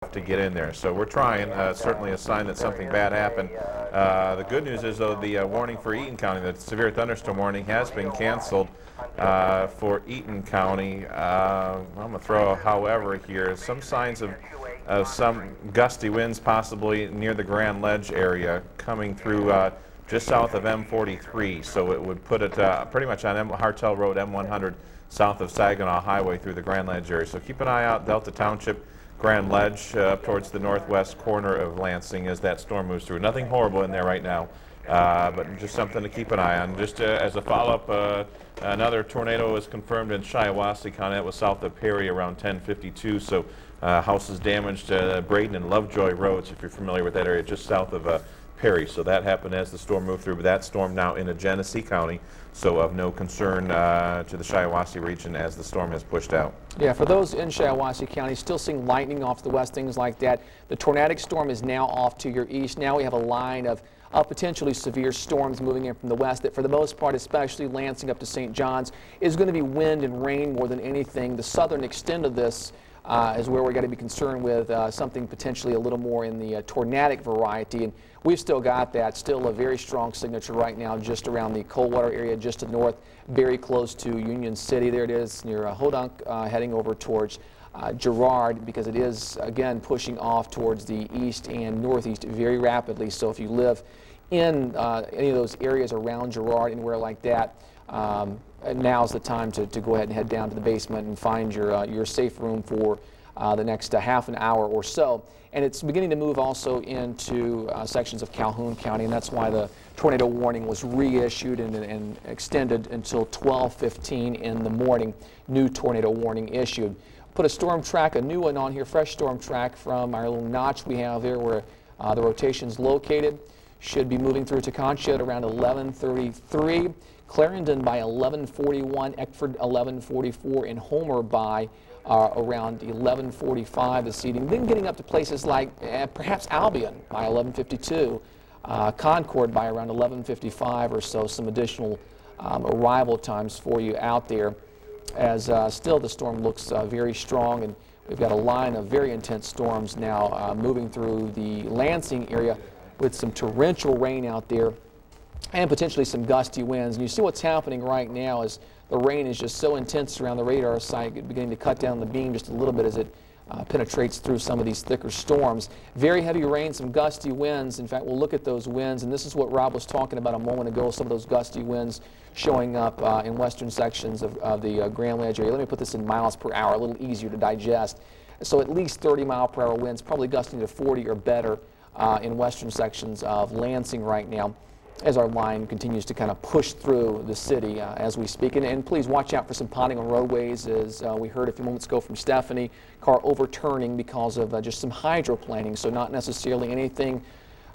to get in there. So we're trying, certainly a sign that something bad happened. The good news is, though, the warning for Eaton County, the severe thunderstorm warning, has been canceled for Eaton County. I'm going to throw a however here. Some signs of some gusty winds possibly near the Grand Ledge area coming through just south of M43. So it would put it pretty much on Hartel Road, M100, south of Saginaw Highway through the Grand Ledge area. So keep an eye out, Delta Township, Grand Ledge, up towards the northwest corner of Lansing as that storm moves through. Nothing horrible in there right now, but just something to keep an eye on. Just as a follow-up, another tornado was confirmed in Shiawassee County. That was south of Perry around 10:52. So houses damaged, Braden and Lovejoy roads, if you're familiar with that area, just south of Perry. So that happened as the storm moved through, but that storm now in Genesee County, so of no concern to the Shiawassee region as the storm has pushed out. Yeah, for those in Shiawassee County, still seeing lightning off to the west, things like that. The tornadic storm is now off to your east. Now we have a line of potentially severe storms moving in from the west that, for the most part, especially Lansing up to St. John's, is going to be wind and rain more than anything. The southern extent of this is where we're going to be concerned with something potentially a little more in the tornadic variety. And we've still got that, still a very strong signature right now just around the Coldwater area, just to the north, very close to Union City. There it is near Hodunk, heading over towards Girard, because it is, again, pushing off towards the east and northeast very rapidly. So if you live in any of those areas around Girard, anywhere like that, now's the time to go ahead and head down to the basement and find your safe room for the next half an hour or so. And it's beginning to move also into sections of Calhoun County, and that's why the tornado warning was reissued and extended until 12:15 in the morning. New tornado warning issued. Put a storm track, a new one on here, fresh storm track from our little notch we have there where the rotation's located. Should be moving through Teconcha at around 11:33. Clarendon by 11:41, Eckford 11:44, and Homer by around 11:45 this evening. Then getting up to places like perhaps Albion by 11:52, Concord by around 11:55 or so. Some additional arrival times for you out there, as still the storm looks very strong, and we've got a line of very intense storms now moving through the Lansing area with some torrential rain out there and potentially some gusty winds. And you see what's happening right now is the rain is just so intense around the radar site, beginning to cut down the beam just a little bit as it penetrates through some of these thicker storms. Very heavy rain, some gusty winds. In fact, we'll look at those winds, and this is what Rob was talking about a moment ago, some of those gusty winds showing up in western sections of the Grand Ledge area. Let me put this in miles per hour, a little easier to digest. So at least 30-mile-per-hour winds, probably gusting to 40 or better in western sections of Lansing right now, as our line continues to kind of push through the city as we speak. And please watch out for some potting on roadways, as we heard a few moments ago from Stephanie, car overturning because of just some hydroplaning. So not necessarily anything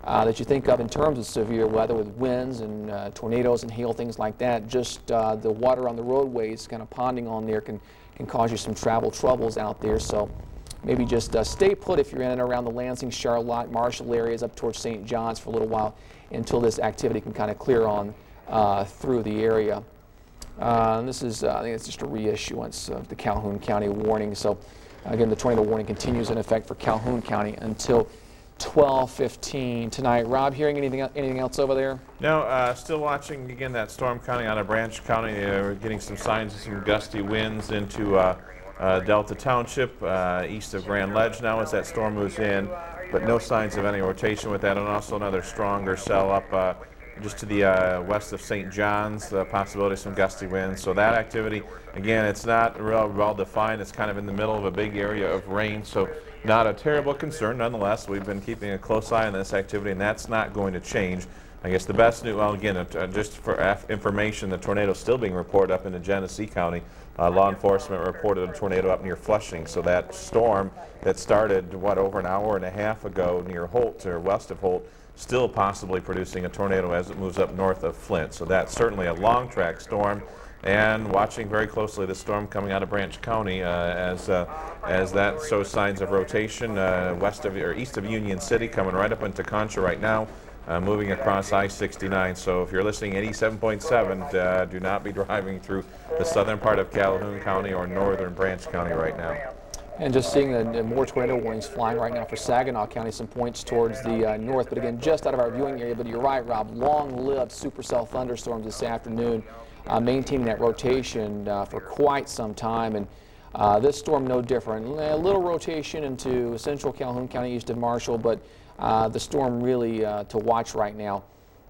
that you think of in terms of severe weather with winds and tornadoes and hail, things like that. Just the water on the roadways kind of ponding on there can cause you some travel troubles out there. So maybe just stay put if you're in and around the Lansing, Charlotte, Marshall areas up towards St. John's for a little while until this activity can kind of clear on through the area. This is, I think it's just a reissuance of the Calhoun County warning. So again, the tornado warning continues in effect for Calhoun County until 12:15 tonight. Rob, hearing anything else over there? No, still watching again that storm county out of Branch County. We're getting some signs of some gusty winds into Delta Township, east of Grand Ledge now as that storm moves in, but no signs of any rotation with that. And also another stronger cell up just to the west of St. John's, the possibility of some gusty winds. So that activity, again, it's not real well defined. It's kind of in the middle of a big area of rain, so not a terrible concern. Nonetheless, we've been keeping a close eye on this activity, and that's not going to change. I guess the best news, well, again, just for information, the tornado is still being reported up into Genesee County. Law enforcement reported a tornado up near Flushing. So that storm that started, over an hour and a half ago near Holt, or west of Holt, still possibly producing a tornado as it moves up north of Flint. So that's certainly a long track storm. And watching very closely the storm coming out of Branch County as that shows signs of rotation west of or east of Union City, coming right up into Concha right now. Moving across I-69. So if you're listening 87.7, do not be driving through the southern part of Calhoun County or northern Branch County right now. And just seeing the more tornado warnings flying right now for Saginaw County, some points towards the north, but again, just out of our viewing area. But you're right, Rob, long-lived supercell thunderstorms this afternoon, maintaining that rotation for quite some time. And this storm no different. A little rotation into central Calhoun County east of Marshall, but the storm really to watch right now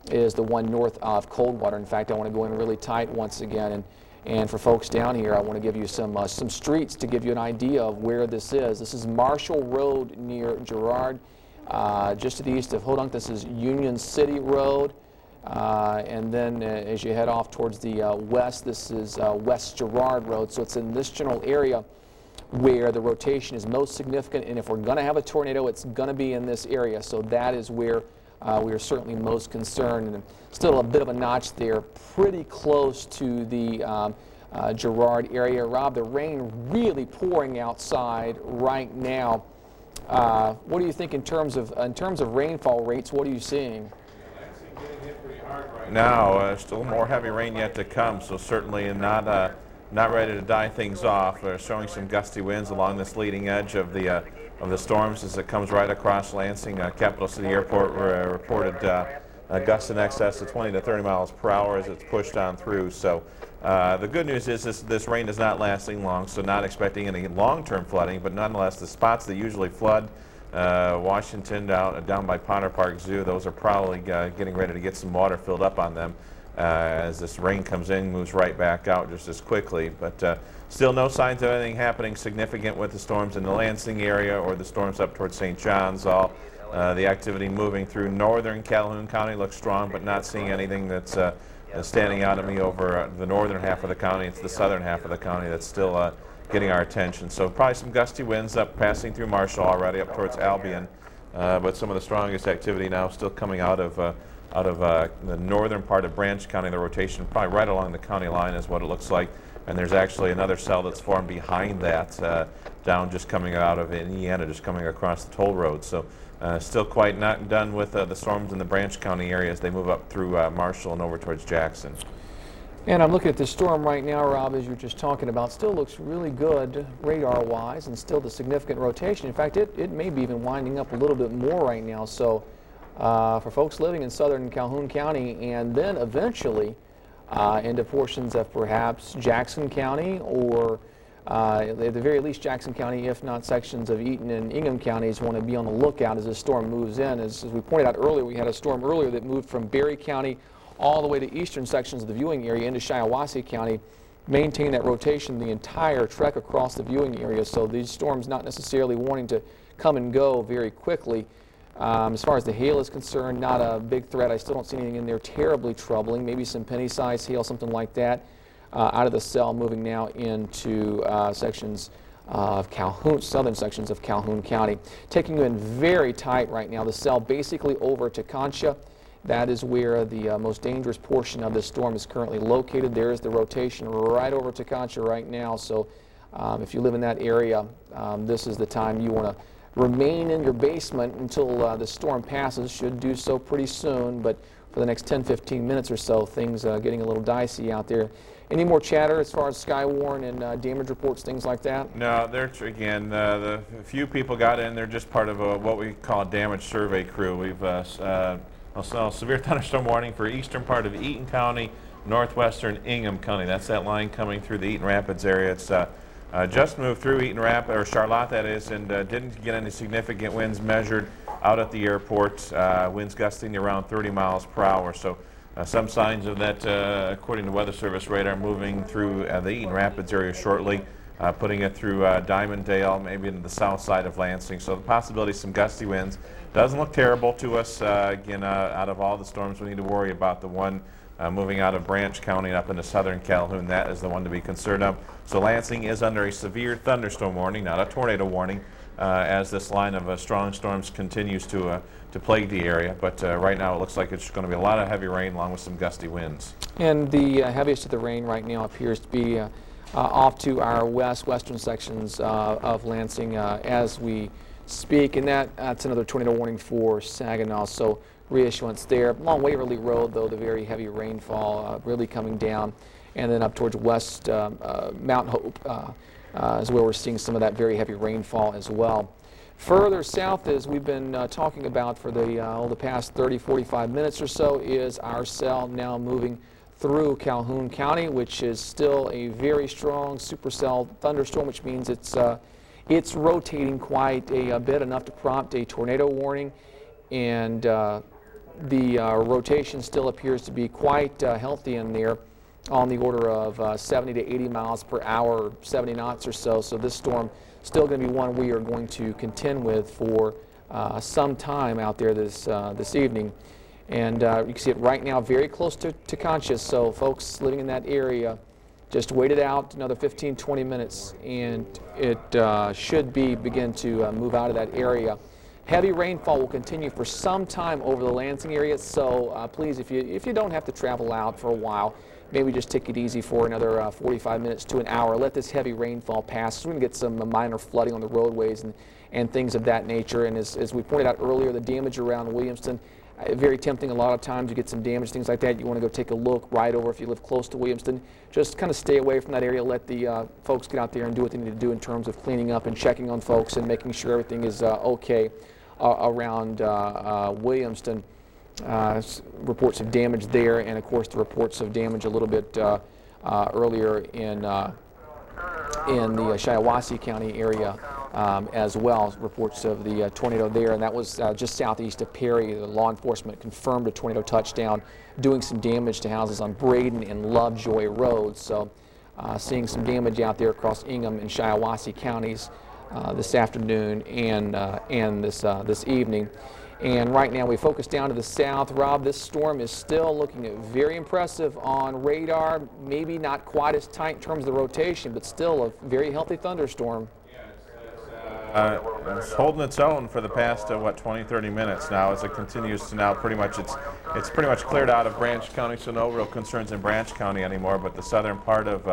is the one north of Coldwater. In fact, I want to go in really tight once again. And for folks down here, I want to give you some streets to give you an idea of where this is. This is Marshall Road near Girard, just to the east of Hodunk. This is Union City Road. And then as you head off towards the west, this is West Girard Road. So it's in this general area where the rotation is most significant. And if we're going to have a tornado, it's going to be in this area. So that is where we are certainly most concerned. And still a bit of a notch there, pretty close to the Girard area. Rob, the rain really pouring outside right now. What do you think in terms of rainfall rates? What are you seeing? Now, still more heavy rain yet to come, so certainly not ready to die things off. We're showing some gusty winds along this leading edge of the storms as it comes right across Lansing. Capital City Airport reported gusts in excess of 20 to 30 miles per hour as it's pushed on through. So the good news is this rain is not lasting long, so not expecting any long-term flooding, but nonetheless the spots that usually flood, Washington down by Potter Park Zoo, those are probably getting ready to get some water filled up on them as this rain comes in, moves right back out just as quickly. But still no signs of anything happening significant with the storms in the Lansing area or the storms up towards St. John's. All the activity moving through northern Calhoun County looks strong, but not seeing anything that's standing out at me over the northern half of the county. It's the southern half of the county that's still getting our attention. So probably some gusty winds up passing through Marshall already up towards Albion, but some of the strongest activity now still coming out of the northern part of Branch County. The rotation probably right along the county line is what it looks like, and there's actually another cell that's formed behind that down just coming out of Indiana, just coming across the toll road. So still quite not done with the storms in the Branch County area as they move up through Marshall and over towards Jackson. And I'm looking at the storm right now, Rob, as you were just talking about. Still looks really good radar-wise, and still the significant rotation. In fact, it may be even winding up a little bit more right now. So for folks living in southern Calhoun County and then eventually into portions of perhaps Jackson County or at the very least Jackson County, if not sections of Eaton and Ingham counties, want to be on the lookout as this storm moves in. As we pointed out earlier, we had a storm earlier that moved from Berry County all the way to eastern sections of the viewing area into Shiawassee County, maintain that rotation the entire trek across the viewing area. So these storms not necessarily wanting to come and go very quickly. As far as the hail is concerned, not a big threat. I still don't see anything in there terribly troubling. Maybe some penny-sized hail, something like that, out of the cell, moving now into sections of Calhoun, southern sections of Calhoun County. Taking you in very tight right now. The cell basically over to Concha. That is where the most dangerous portion of this storm is currently located. There is the rotation right over to Concha right now. So if you live in that area, this is the time you want to remain in your basement until the storm passes. Should do so pretty soon, but for the next 10-15 minutes or so, things getting a little dicey out there. Any more chatter as far as Skywarn and damage reports, things like that? No, again, the few people got in. They're just part of what we call a damage survey crew. We've also severe thunderstorm warning for eastern part of Eaton County, northwestern Ingham County. That's that line coming through the Eaton Rapids area. It's just moved through Eaton Rapids, or Charlotte that is, and didn't get any significant winds measured out at the airport. Winds gusting around 30 miles per hour. So some signs of that, according to Weather Service radar, moving through the Eaton Rapids area shortly, putting it through Diamonddale, maybe into the south side of Lansing. So the possibility of some gusty winds. Doesn't look terrible to us. Again, out of all the storms, we need to worry about the one moving out of Branch County up into southern Calhoun. That is the one to be concerned of. So Lansing is under a severe thunderstorm warning, not a tornado warning, as this line of strong storms continues to plague the area. But right now it looks like it's going to be a lot of heavy rain along with some gusty winds. And the heaviest of the rain right now appears to be off to our western sections of Lansing as we speak, and that's another tornado warning for Saginaw. So reissuance there. Along Waverly Road, though, the very heavy rainfall really coming down, and then up towards West Mount Hope. is where we're seeing some of that very heavy rainfall as well. Further south, as we've been talking about for the past 30, 45 minutes or so, is our cell now moving through Calhoun County, which is still a very strong supercell thunderstorm, which means it's rotating quite a bit, enough to prompt a tornado warning, and the rotation still appears to be quite healthy in there, on the order of 70 to 80 miles per hour, 70 knots or so. So this storm still going to be one we are going to contend with for some time out there this evening. And you can see it right now very close to conscious. So folks living in that area, just wait it out another 15, 20 minutes, and it should begin to move out of that area. Heavy rainfall will continue for some time over the Lansing area, so please, if you don't have to travel out for a while, maybe just take it easy for another 45 minutes to an hour. Let this heavy rainfall pass. We're going to get some minor flooding on the roadways and things of that nature. And as we pointed out earlier, the damage around Williamston, very tempting. A lot of times you get some damage, things like that. You want to go take a look right over if you live close to Williamston. Just kind of stay away from that area. Let the folks get out there and do what they need to do in terms of cleaning up and checking on folks and making sure everything is okay around Williamston. Reports of damage there, and of course the reports of damage a little bit earlier in the Shiawassee County area as well. Reports of the tornado there, and that was just southeast of Perry. The law enforcement confirmed a tornado touchdown, doing some damage to houses on Braden and Lovejoy roads. So seeing some damage out there across Ingham and Shiawassee counties this afternoon and this evening. And right now we focus down to the south. Rob, this storm is still looking very impressive on radar. Maybe not quite as tight in terms of the rotation, but still a very healthy thunderstorm. It's holding its own for the past 20, 30 minutes now, as it continues to now pretty much it's pretty much cleared out of Branch County, so no real concerns in Branch County anymore. But the southern part of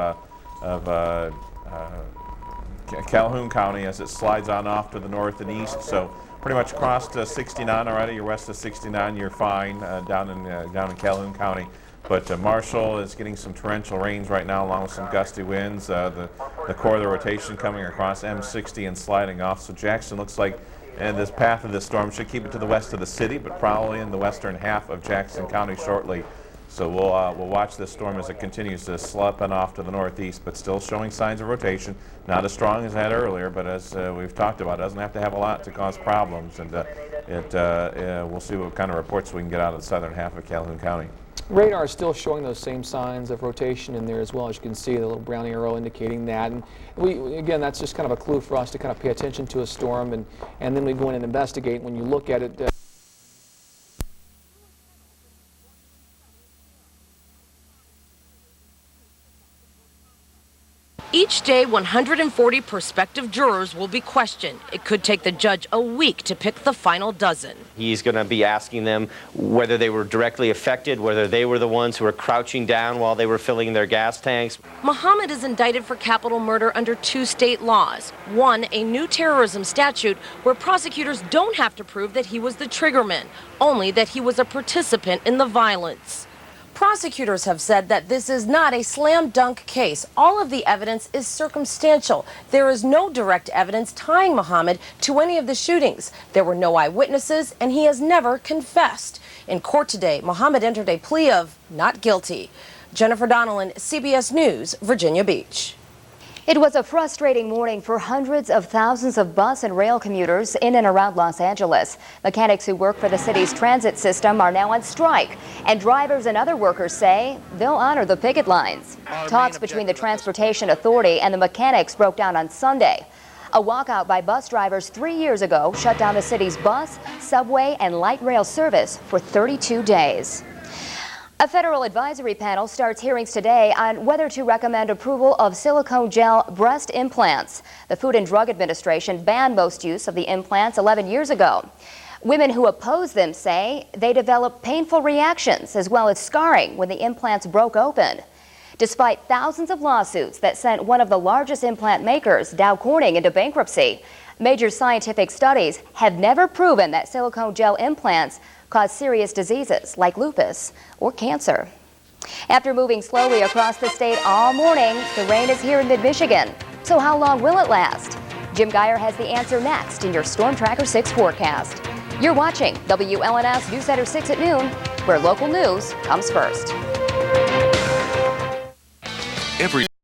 Calhoun County, as it slides on off to the north and east, so pretty much crossed 69 already. You're west of 69, you're fine down in Calhoun County. But Marshall is getting some torrential rains right now, along with some gusty winds. The core of the rotation coming across M60 and sliding off. So Jackson looks like this path of this storm should keep it to the west of the city, but probably in the western half of Jackson County shortly. So we'll watch this storm as it continues to slip and off to the northeast, but still showing signs of rotation. Not as strong as it had earlier, but as we've talked about, it doesn't have to have a lot to cause problems. And we'll see what kind of reports we can get out of the southern half of Calhoun County. Radar is still showing those same signs of rotation in there as well. As you can see, the little brown arrow indicating that. And again, that's just kind of a clue for us to kind of pay attention to a storm, and then we go in and investigate. When you look at it, Each day, 140 prospective jurors will be questioned. It could take the judge a week to pick the final dozen. He's going to be asking them whether they were directly affected, whether they were the ones who were crouching down while they were filling their gas tanks. Muhammad is indicted for capital murder under 2 state laws. One, a new terrorism statute where prosecutors don't have to prove that he was the triggerman, only that he was a participant in the violence. Prosecutors have said that this is not a slam dunk case. All of the evidence is circumstantial. There is no direct evidence tying Muhammad to any of the shootings. There were no eyewitnesses, and he has never confessed. In court today, Muhammad entered a plea of not guilty. Jennifer Donnellan, CBS News, Virginia Beach. It was a frustrating morning for hundreds of thousands of bus and rail commuters in and around Los Angeles. Mechanics who work for the city's transit system are now on strike, and drivers and other workers say they'll honor the picket lines. Talks between the Transportation Authority and the mechanics broke down on Sunday. A walkout by bus drivers 3 years ago shut down the city's bus, subway, and light rail service for 32 days. A federal advisory panel starts hearings today on whether to recommend approval of silicone gel breast implants. The Food and Drug Administration banned most use of the implants 11 years ago. Women who oppose them say they develop painful reactions as well as scarring when the implants broke open. Despite thousands of lawsuits that sent one of the largest implant makers, Dow Corning, into bankruptcy, major scientific studies have never proven that silicone gel implants cause serious diseases like lupus or cancer. After moving slowly across the state all morning, the rain is here in mid-Michigan. So how long will it last? Jim Geyer has the answer next in your Storm Tracker 6 forecast. You're watching WLNS News Center 6 at noon, where local news comes first.